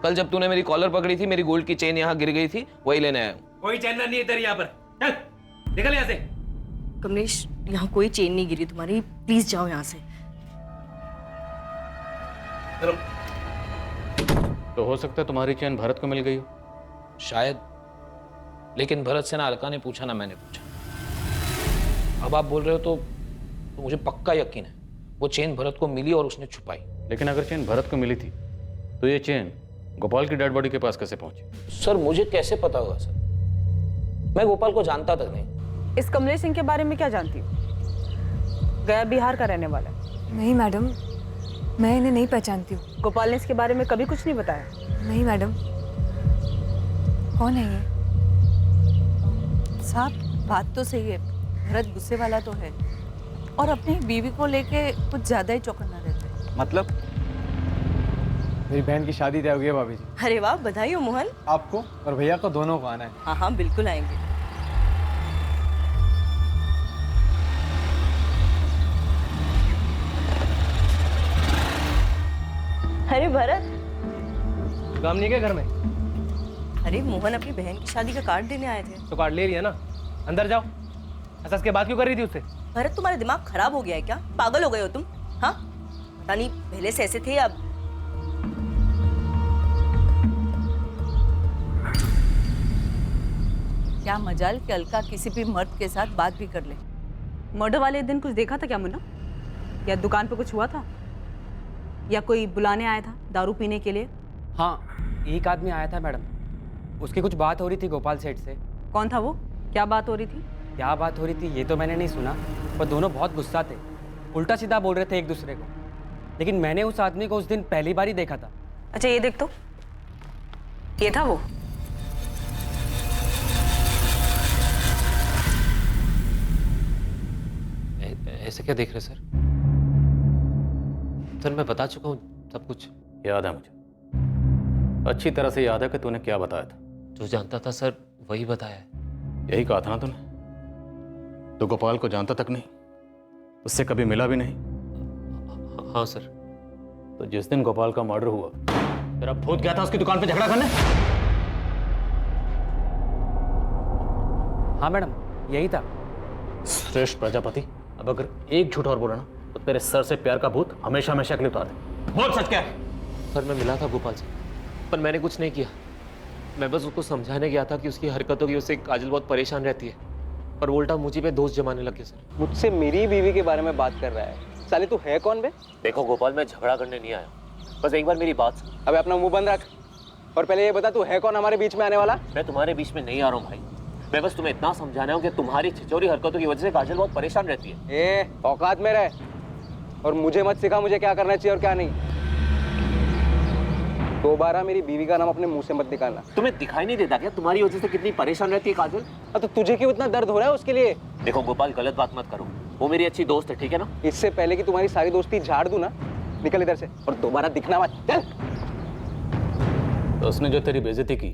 कल जब तूने मेरी कॉलर पकड़ी थी, मेरी गोल्ड की चेन यहाँ गिर गई थी, वही लेने आया हूँ। कोई चैन नहीं है तेरी यहाँ पर, चल निकल यहाँ से। कमलेश, यहाँ कोई चेन नहीं गिरी तुम्हारी, प्लीज जाओ यहाँ से। चलो। तो हो सकता है तुम्हारी चेन भरत को मिल गई हो। शायद, लेकिन भरत से ना अलका ने पूछा ना मैंने पूछा। अब आप बोल रहे हो तो मुझे पक्का यकीन है वो चेन भरत को मिली और उसने छुपाई। लेकिन अगर चेन भरत को मिली थी तो ये चेन गोपाल की डेड बॉडी के पास कैसे पहुंची? सर मुझे कैसे पता होगा सर, मैं गोपाल को जानता तक नहीं। इस कमलेश सिंह के बारे में क्या जानती हो? गया बिहार का रहने वाला है। नहीं मैडम, मैं इन्हें नहीं पहचानती हूँ। गोपाल ने इसके बारे में कभी कुछ नहीं बताया? नहीं मैडम। कौन है ये? साहब बात तो सही है, भरत गुस्से वाला तो है और अपनी बीवी को लेके कुछ ज्यादा ही चौकन्ना रहता है। मतलब? मेरी बहन की शादी तय हो गई है भाभी जी। अरे वाह, बधाई हो मोहन। आपको और भैया को दोनों को आना है। हाँ हाँ बिल्कुल आएंगे। अरे भरत, काम नहीं क्या घर में? अरे मोहन अपनी बहन की शादी का कार्ड देने आए थे। तो कार्ड ले लिया ना, अंदर जाओ। ऐसा इसके बात क्यों कर रही थी उससे? भरत, तुम्हारा दिमाग खराब हो गया है क्या? पागल हो गए हो तुम? हाँ, पता नहीं पहले से ऐसे थे अब। क्या मजाल कि अलका किसी भी मर्द के साथ बात भी कर ले। मर्डर वाले दिन कुछ देखा था क्या मुन्ना? या दुकान पे कुछ हुआ था? या कोई बुलाने आया था दारू पीने के लिए? हाँ, एक आदमी आया था मैडम, उसकी कुछ बात हो रही थी गोपाल सेठ से। कौन था वो? क्या बात हो रही थी? क्या बात हो रही थी ये तो मैंने नहीं सुना, पर दोनों बहुत गुस्सा थे, उल्टा सीधा बोल रहे थे एक दूसरे को। लेकिन मैंने उस आदमी को उस दिन पहली बार ही देखा था। अच्छा ये देख तो, ये था वो। ऐसे क्या देख रहे सर? सर मैं बता चुका हूँ सब कुछ। याद है मुझे, अच्छी तरह से याद है कि तूने क्या बताया था। जो जानता था सर वही बताया है। यही कहा था ना तूने? तो गोपाल को जानता तक नहीं, उससे कभी मिला भी नहीं। हाँ सर। तो जिस दिन गोपाल का मर्डर हुआ तेरा भूत गया था उसकी दुकान पे झगड़ा करने? हाँ मैडम, यही था। श्रेष्ठ प्रजापति, अब अगर एक झूठ और बोला ना तो तेरे सर से प्यार का भूत हमेशा हमेशा के लिए उतार दे। बोल सच क्या है? सर मैं मिला था गोपाल से, पर मैंने कुछ नहीं किया। मैं बस उसको समझाने गया था कि उसकी हरकतों की उससे काजल बहुत परेशान रहती है, पर वो उल्टा मुझे पे दोस्त जमाने लगे सर। मुझसे मेरी बीवी के बारे में बात कर रहा है। साले तू है कौन बे? देखो गोपाल, मैं झगड़ा करने नहीं आया, बस एक बार मेरी बात सुन। अबे अपना मुंह बंद रख और पहले ये बता तू है कौन हमारे बीच में आने वाला? मैं तुम्हारे बीच में नहीं आ रहा हूँ भाई, मैं बस तुम्हें इतना समझाना हूँ कि तुम्हारी छिचोरी हरकतों की वजह से काजल बहुत परेशान रहती है। ए औकात में रह, और मुझे मत सिखा मुझे क्या करना चाहिए और क्या नहीं। दोबारा मेरी बीवी का नाम अपने मुंह से मत निकालना। तुम्हें दिखाई नहीं देता क्या तुम्हारी वजह से कितनी परेशान रहती है काजल? तो तुझे क्यों इतना दर्द हो रहा है उसके लिए? देखो गोपाल, गलत बात मत करो, वो मेरी अच्छी दोस्त है, ठीक है ना? इससे पहले कि तुम्हारी सारी दोस्ती झाड़ दूं ना, निकल इधर से और दोबारा दिखना मत। चल। तो उसने जो तेरी बेइज्जती की,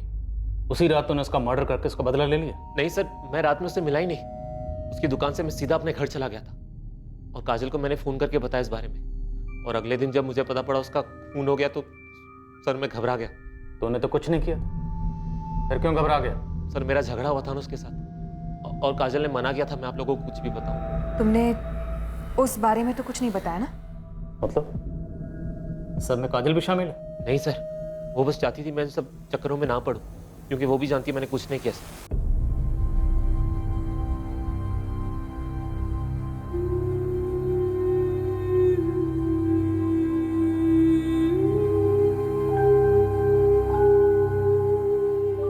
उसी रात तूने उसका मर्डर करके उसका बदला ले लिया? नहीं सर, मैं रात में उससे मिला ही नहीं। उसकी दुकान से मैं सीधा अपने घर चला गया था और काजल को मैंने फोन करके बताया इस बारे में। और अगले दिन जब मुझे पता पड़ा उसका खून हो गया तो सर मैं घबरा गया। तूने तो कुछ नहीं किया, फिर क्यों घबरा गया? सर मेरा झगड़ा हुआ था ना उसके साथ और काजल ने मना किया था मैं आप लोगों को कुछ भी बताऊं। तुमने उस बारे में तो कुछ नहीं बताया ना? मतलब सब में काजल भी शामिल है? नहीं सर, वो बस चाहती थी मैं सब चक्करों में ना पड़ूं, क्योंकि वो भी जानती है मैंने कुछ नहीं किया सर।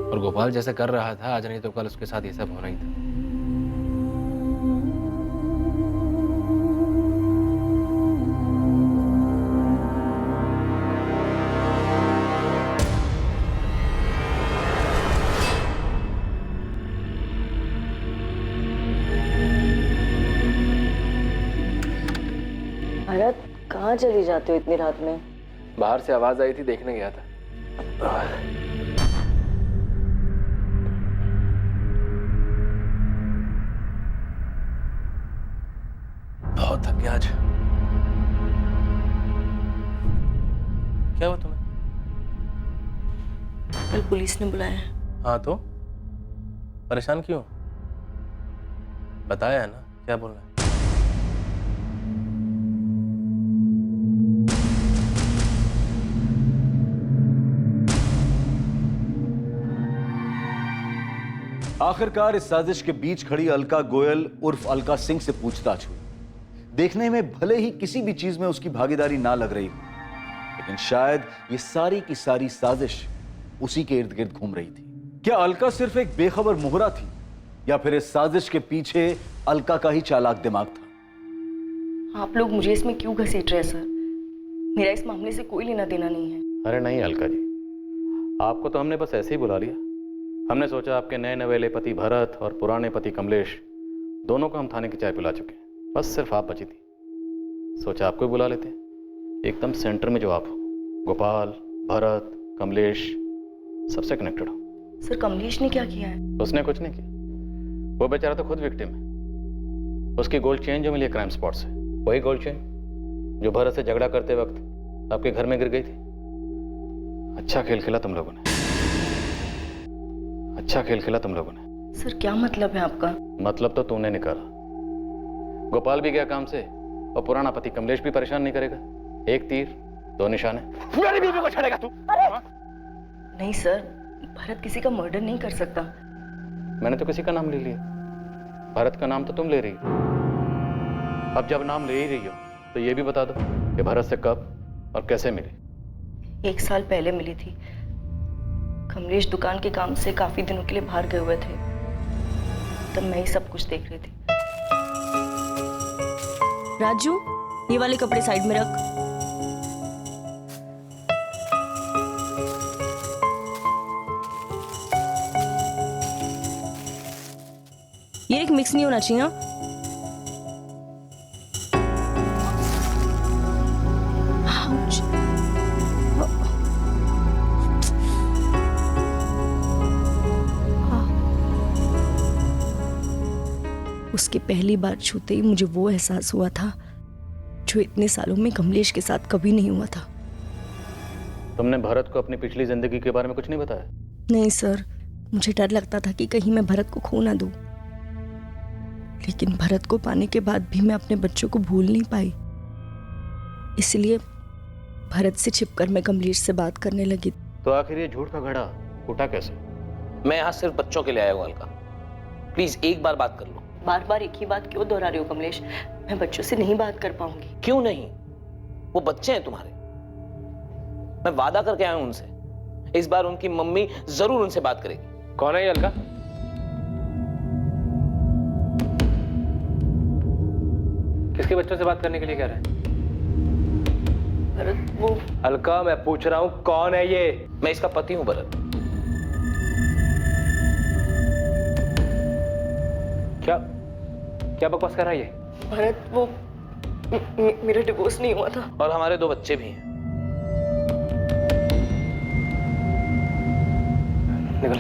और गोपाल जैसे कर रहा था आज नहीं तो कल उसके साथ ये सब होना ही था। भरत, कहाँ चली जाते हो इतनी रात में? बाहर से आवाज आई थी, देखने गया था। बहुत थक गया आज। क्या हुआ तुम्हें? कल पुलिस ने बुलाया है। हाँ तो परेशान क्यों? बताया है ना क्या बोलना है। आखिरकार इस साजिश के बीच खड़ी अलका गोयल उर्फ अलका सिंह से पूछताछ हुई। देखने में भले ही किसी भी चीज में उसकी भागीदारी ना लग रही हो, लेकिन शायद ये सारी की सारी साजिश उसी के इर्द गिर्द घूम रही थी। क्या अलका सिर्फ एक बेखबर मोहरा थी या फिर इस साजिश के पीछे अलका का ही चालाक दिमाग था? आप लोग मुझे इसमें क्यों घसीट रहे हैं सर? मेरा इस मामले से कोई लेना देना नहीं है। अरे नहीं अलका जी, आपको तो हमने बस ऐसे ही बुला लिया। हमने सोचा आपके नए नवेले पति भरत और पुराने पति कमलेश दोनों को हम थाने की चाय पिला चुके हैं, बस सिर्फ आप बची थी। सोचा आपको ही बुला लेते हैं, एकदम सेंटर में जो आप हो। गोपाल, भरत, कमलेश सबसे कनेक्टेड हो। सर कमलेश ने क्या किया है? उसने कुछ नहीं किया, वो बेचारा तो खुद विक्टिम है। उसकी गोल्ड चेन जो मिली है क्राइम स्पॉट से, वही गोल्ड चेन जो भरत से झगड़ा करते वक्त आपके घर में गिर गई थी। अच्छा खेल खेला तुम लोगों ने, अच्छा खेल खेला तुम लोगों ने। सर क्या मतलब है आपका? मतलब तो तूने निकाला। गोपाल भी गया काम से और पुराना पति कमलेश भी परेशान नहीं करेगा। एक तीर दो निशाने। मेरी बीवी को छेड़ेगा तू? नहीं सर, भरत किसी का मर्डर नहीं कर सकता। मैंने तो किसी का नाम ले लिया, भरत का नाम तो तुम ले रही हो। अब जब नाम ले ही रही हो तो ये भी बता दो कि भरत से कब और कैसे मिली। 1 साल पहले मिली थी। कमलेश दुकान के काम से काफी दिनों के लिए बाहर गए हुए थे, तब मैं ही सब कुछ देख रही थी। राजू, ये वाले कपड़े साइड में रख। ये एक मिक्स नहीं होना चाहिए। Ouch. उसके पहली बार छूते ही मुझे वो एहसास हुआ था जो इतने सालों में कमलेश के साथ कभी नहीं हुआ था। तुमने भरत को अपनी पिछली जिंदगी के बारे में कुछ नहीं बताया? नहीं सर, मुझे डर लगता था कि कहीं मैं भरत को खो ना दूं। लेकिन भरत को पाने के बाद भी मैं अपने बच्चों को भूल नहीं पाई। इसलिए भरत से छिपकर मैं कमलेश से बात करने लगी। तो आखिर ये झूठ का घड़ा फूटा कैसे? मैं यहाँ सिर्फ बच्चों के लिए आया हूँ अलका, प्लीज एक बार बात कर लो। बार बार एक ही बात क्यों दोहरा रहे हो कमलेश? मैं बच्चों से नहीं बात कर पाऊंगी। क्यों नहीं? वो बच्चे हैं तुम्हारे। मैं वादा करके आया हूं उनसे, इस बार उनकी मम्मी जरूर उनसे बात करेगी। कौन है ये अलका? किसके बच्चों से बात करने के लिए कह रहे हैं? भरत वो अलका, मैं पूछ रहा हूँ कौन है ये? मैं इसका पति हूँ भरत। क्या क्या बकवास कर रहा है ये? भरत वो मेरा डिवोर्स नहीं हुआ था और हमारे 2 बच्चे भी हैं। निकल,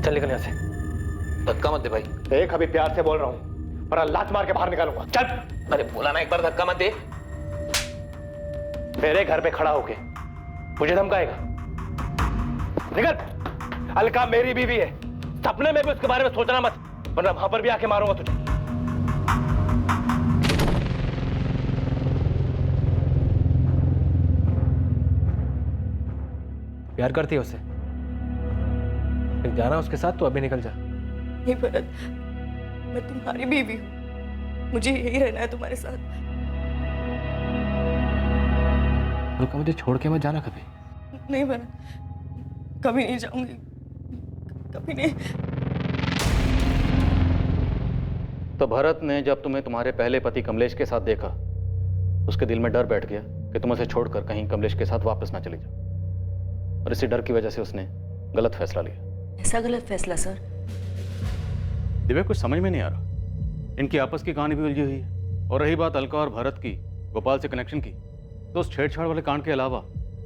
चल निकल यहाँ से। धक्का मत दे भाई। देख, अभी प्यार से बोल रहा हूँ, पर लात मार के बाहर निकालूंगा। चल। अरे बोला ना एक बार, धक्का मत दे। मेरे घर पे खड़ा होके मुझे धमकाएगा? निकल। अलका मेरी बीवी है, सपने में भी उसके बारे में सोचना मत, वरना वहां पर भी आके मारूंगा तुझे। प्यार करती है उससे? जाना उसके साथ, तो अभी निकल जा। नहीं भरत, मैं तुम्हारी बीवी हूँ, मुझे यही रहना है तुम्हारे साथ। अलका, मुझे छोड़ के मत जाना कभी। नहीं भरत, कभी नहीं जाऊंगी, कभी नहीं। तो भरत ने जब तुम्हें तुम्हारे पहले पति कमलेश के साथ देखा, उसके दिल में डर बैठ गया कि तुम उसे छोड़कर कहीं कमलेश के साथ वापस ना चले जाओ, और इसी डर की वजह से उसने गलत फैसला लिया। ऐसा गलत फैसला सर? दिव्या, कुछ समझ में नहीं आ रहा। इनकी आपस की कहानी भी उलझी हुई है, और रही बात अलका और भरत की गोपाल से कनेक्शन की, तो उस छेड़छाड़ वाले कांड के अलावा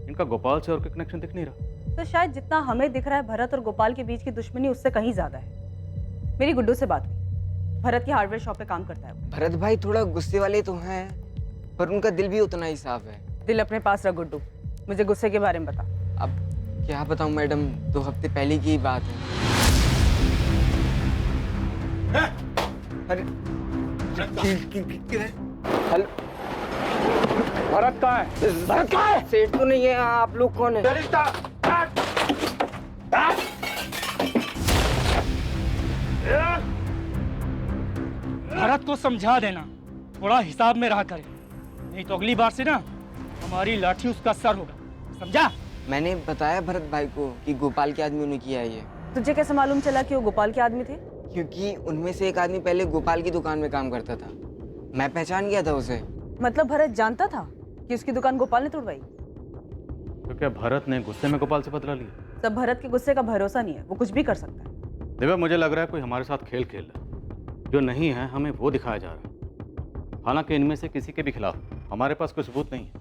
इनका गोपाल से और कोई कनेक्शन दिख नहीं रहा। तो शायद जितना हमें दिख रहा है भरत और गोपाल के बीच की दुश्मनी उससे कहीं ज्यादा है। मेरी गुड्डू से बात हुई, भरत की हार्डवेयर शॉप पे काम करता है। भरत भाई थोड़ा गुस्से वाले तो हैं, पर उनका दिल भी उतना ही साफ है। दिल अपने पास रख गुड्डू, मुझे गुस्से के बारे में बता। अब क्या बताऊं मैडम, 2 हफ्ते पहले की ही बात है। अरे हेलो, भरत कहाँ है? भरत कहाँ है? सेठ तो नहीं है, आप लोग कौन है? भरत को समझा देना, थोड़ा हिसाब में रहा करे, नहीं तो अगली बार से ना हमारी लाठी उसका सर होगा, समझा? मैंने बताया भरत भाई को कि गोपाल के आदमी ने किया है ये। तुझे कैसे मालूम चला कि वो गोपाल के आदमी थे? क्योंकि उनमें से एक आदमी पहले गोपाल की दुकान में काम करता था, मैं पहचान गया था उसे। मतलब भरत जानता था कि उसकी दुकान गोपाल ने तोड़वाई? तो क्या भरत ने गुस्से में गोपाल से बदला लिया? सब भरत के गुस्से का भरोसा नहीं है, वो कुछ भी कर सकता है। दिव्या, मुझे लग रहा है कोई हमारे साथ खेल खेल रहा है, जो नहीं है हमें वो दिखाया जा रहा है। हालांकि इनमें से किसी के भी खिलाफ हमारे पास कोई सबूत नहीं है,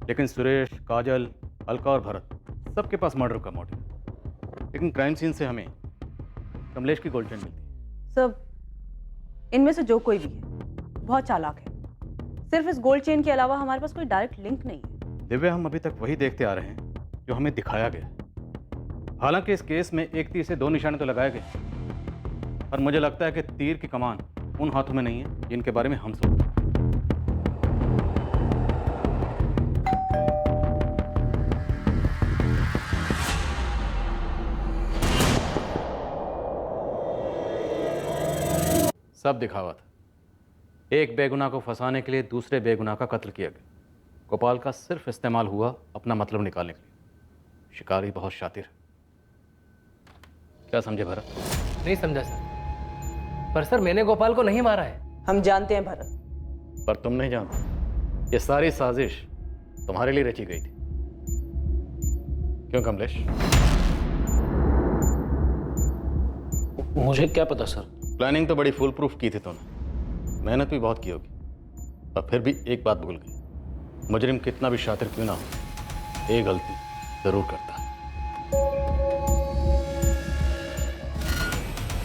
लेकिन सुरेश, काजल, अलका और भरत सबके पास मर्डर का मोटिव। लेकिन क्राइम सीन से हमें कमलेश की गोल्ड चेन मिलती है। सब इनमें से जो कोई भी है बहुत चालाक है। सिर्फ इस गोल्ड चेन के अलावा हमारे पास कोई डायरेक्ट लिंक नहीं है। दिव्या, हम अभी तक वही देखते आ रहे हैं जो हमें दिखाया गया है। हालांकि इस केस में एक तीर से 2 निशाने तो लगाए गए, पर मुझे लगता है कि तीर की कमान उन हाथों में नहीं है जिनके बारे में हम सोचते हैं। सब दिखावा था। एक बेगुनाह को फंसाने के लिए दूसरे बेगुनाह का कत्ल किया गया। गोपाल का सिर्फ इस्तेमाल हुआ अपना मतलब निकालने के लिए। शिकारी बहुत शातिर है। क्या समझे भरत? नहीं समझा सर, पर सर मैंने गोपाल को नहीं मारा है। हम जानते हैं भरत, पर तुम नहीं जानते। ये सारी साजिश तुम्हारे लिए रची गई थी, क्यों कमलेश? मुझे क्या पता सर। प्लानिंग तो बड़ी फुल प्रूफ की थी तुमने, मेहनत भी बहुत की होगी, पर फिर भी एक बात भूल गई। मुजरिम कितना भी शातिर क्यों ना हो, एक गलती जरूर करता है।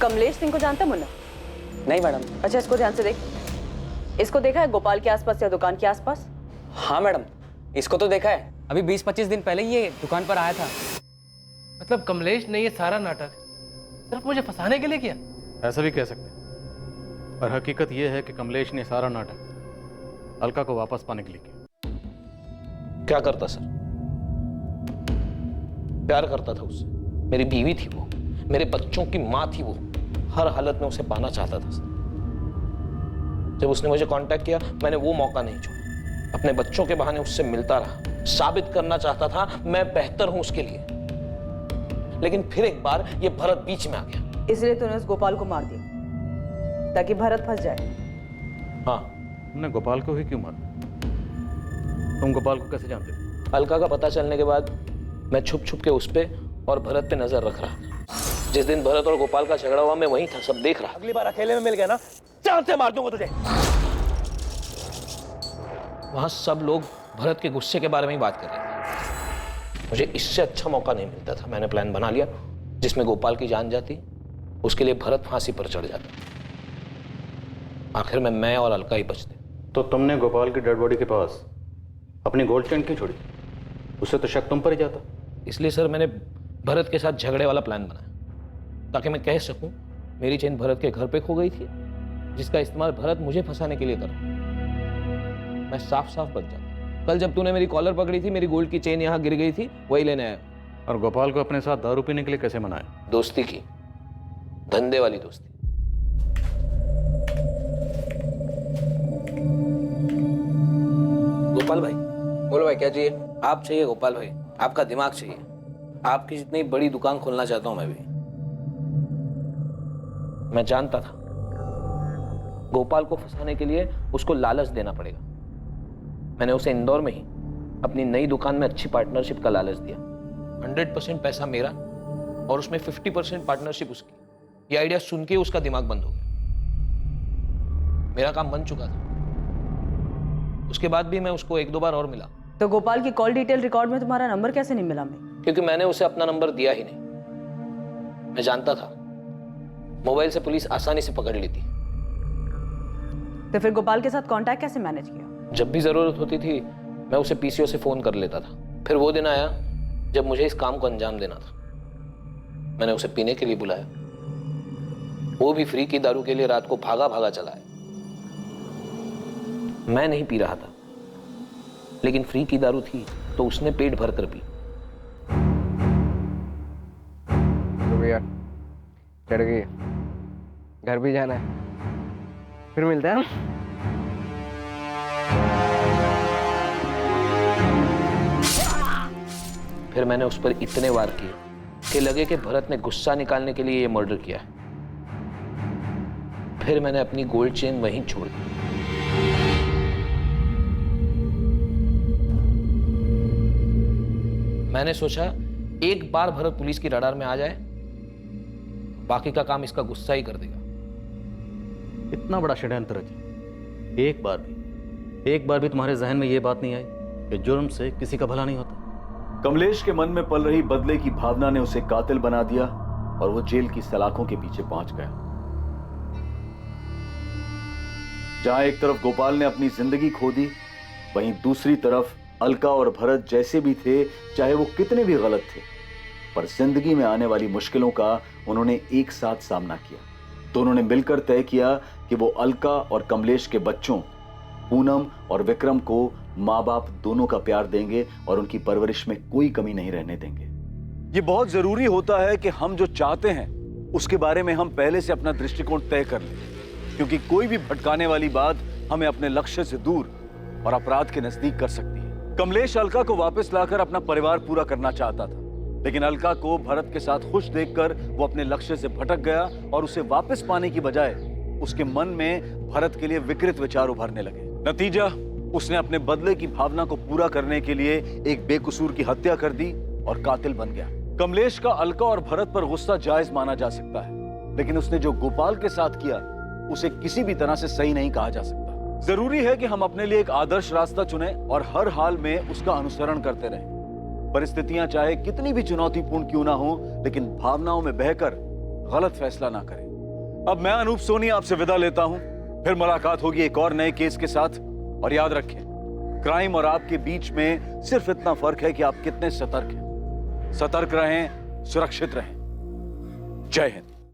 कमलेश सिंह को जानता मुन्ना? नहीं मैडम। अच्छा, इसको ध्यान से देख। इसको देखा है गोपाल के आसपास या दुकान के आसपास? हाँ मैडम, इसको तो देखा है। अभी 20-25 दिन पहले ये दुकान पर आया था। मतलब कमलेश ने ये सारा नाटक सिर्फ मुझे फंसाने के लिए किया? ऐसा भी कह सकते हैं, पर हकीकत यह है कि कमलेश ने सारा नाटक अलका को वापस पाने के लिए किया। क्या करता सर? प्यार करता था उससे, मेरी बीवी थी वो, मेरे बच्चों की माँ थी वो, हर हालत में उसे पाना चाहता था सर। जब उसने मुझे कांटेक्ट किया, मैंने वो मौका नहीं छोड़ा। अपने बच्चों के बहाने उससे मिलता रहा, साबित करना चाहता था मैं बेहतर हूं उसके लिए। लेकिन फिर एक बार ये भरत बीच में आ गया। इसलिए तूने उस गोपाल को मार दिया ताकि भरत फंस जाए? हाँ। तुमने गोपाल को ही क्यों मारा? तुम गोपाल को कैसे जानते हो? अलका का पता चलने के बाद मैं छुप छुप के उस पे और भरत पे नजर रख रहा था। जिस दिन भरत और गोपाल का झगड़ा हुआ मैं वहीं था, सब देख रहा। अगली बार अकेले में मिल गया ना, जान से मार दूंगा तुझे। वहां सब लोग भरत के गुस्से के बारे में ही बात कर रहे थे। मुझे इससे अच्छा मौका नहीं मिलता था। मैंने प्लान बना लिया जिसमें गोपाल की जान जाती, उसके लिए भरत फांसी पर चढ़ जाता। आखिर में मैं और अलका ही बचते। तो तुमने गोपाल की डेड बॉडी के पास अपनी गोल्ड चेन क्यों छोड़ी? उससे तो शक तुम पर ही जाता। इसलिए सर मैंने भरत के साथ झगड़े वाला प्लान बनाया ताकि मैं कह सकूं मेरी चेन भरत के घर पे खो गई थी, जिसका इस्तेमाल भरत मुझे फंसाने के लिए कर। मैं साफ साफ बच जाता। कल जब तूने मेरी कॉलर पकड़ी थी, मेरी गोल्ड की चेन यहाँ गिर गई थी, वही लेने आया। और गोपाल को अपने साथ दारू पीने के लिए कैसे मनाया? दोस्ती की, धंधे वाली दोस्ती। गोपाल भाई। बोलो भाई, क्या चाहिए? आप चाहिए गोपाल भाई, आपका दिमाग चाहिए। आपकी जितनी बड़ी दुकान खोलना चाहता हूं मैं भी। मैं जानता था गोपाल को फंसाने के लिए उसको लालच देना पड़ेगा। मैंने उसे इंदौर में ही अपनी नई दुकान में अच्छी पार्टनरशिप का लालच दिया। 100% पैसा मेरा और उसमें 50% पार्टनरशिप उसकी। ये आइडिया सुन के उसका दिमाग बंद हो गया। मेरा काम बन चुका था। उसके बाद भी मैं उसको 1-2 बार और मिला। तो गोपाल की कॉल डिटेल रिकॉर्ड में तुम्हारा नंबर कैसे नहीं मिला? मैं क्योंकि मैंने उसे अपना नंबर दिया ही नहीं। मैं जानता था मोबाइल से पुलिस आसानी से पकड़ लेती। तो फिर गोपाल के साथ कांटेक्ट कैसे मैनेज किया? जब भी जरूरत होती थी मैं उसे पीसीओ से फोन कर लेता था। फिर वो दिन आया जब मुझे इस काम को अंजाम देना था। मैंने उसे पीने के लिए बुलाया। वो भी फ्री की दारू के लिए रात को भागा भागा चला है। मैं नहीं पी रहा था, लेकिन फ्री की दारू थी तो उसने पेट भर कर पी। तो भैया चढ़ गई, घर भी जाना है, फिर मिलते हैं। फिर मैंने उस पर इतने वार किए कि लगे कि भरत ने गुस्सा निकालने के लिए ये मर्डर किया है। फिर मैंने अपनी गोल्ड चेन वहीं छोड़ दी। मैंने सोचा एक बार भरत पुलिस की रडार में आ जाए, बाकी का काम इसका गुस्सा ही कर देगा। इतना बड़ा षड्यंत्र रचा, एक बार भी तुम्हारे जहन में यह बात नहीं आई कि जुर्म से किसी का भला नहीं होता? कमलेश के मन में पल रही बदले की भावना ने उसे कातिल बना दिया और वो जेल की सलाखों के पीछे पहुंच गया। जहां एक तरफ गोपाल ने अपनी जिंदगी खो दी, वहीं दूसरी तरफ अलका और भरत जैसे भी थे, चाहे वो कितने भी गलत थे, पर जिंदगी में आने वाली मुश्किलों का उन्होंने एक साथ सामना किया। दोनों ने मिलकर तय किया कि वो अलका और कमलेश के बच्चों पूनम और विक्रम को माँ बाप दोनों का प्यार देंगे और उनकी परवरिश में कोई कमी नहीं रहने देंगे। ये बहुत जरूरी होता है कि हम जो चाहते हैं उसके बारे में हम पहले से अपना दृष्टिकोण तय कर लें, क्योंकि कोई भी भटकाने वाली बात हमें अपने लक्ष्य से दूर और अपराध के नजदीक कर सकती है। कमलेश अलका को वापस लाकर अपना परिवार पूरा करना चाहता था, लेकिन अलका को भरत के साथ खुश देखकर वो अपने लक्ष्य से भटक गया और उसे वापस पाने की बजाय उसके मन में भरत के लिए विकृत विचार उभरने लगे। नतीजा, उसने अपने बदले की भावना को पूरा करने के लिए एक बेकसूर की हत्या कर दी और कातिल बन गया। कमलेश का अलका और भरत पर गुस्सा जायज माना जा सकता है, लेकिन उसने जो गोपाल के साथ किया उसे किसी भी तरह से सही नहीं कहा जा सकता। जरूरी है कि हम अपने लिए एक आदर्श रास्ता चुनें और हर हाल में उसका अनुसरण करते रहें। परिस्थितियां चाहे कितनी भी चुनौतीपूर्ण क्यों ना हो, लेकिन भावनाओं में बहकर गलत फैसला ना करें। अब मैं अनूप सोनी आपसे विदा लेता हूं। फिर मुलाकात होगी एक और नए केस के साथ। और याद रखें, क्राइम और आपके बीच में सिर्फ इतना फर्क है कि आप कितने सतर्क हैं। सतर्क रहें, सुरक्षित रहें। जय हिंद।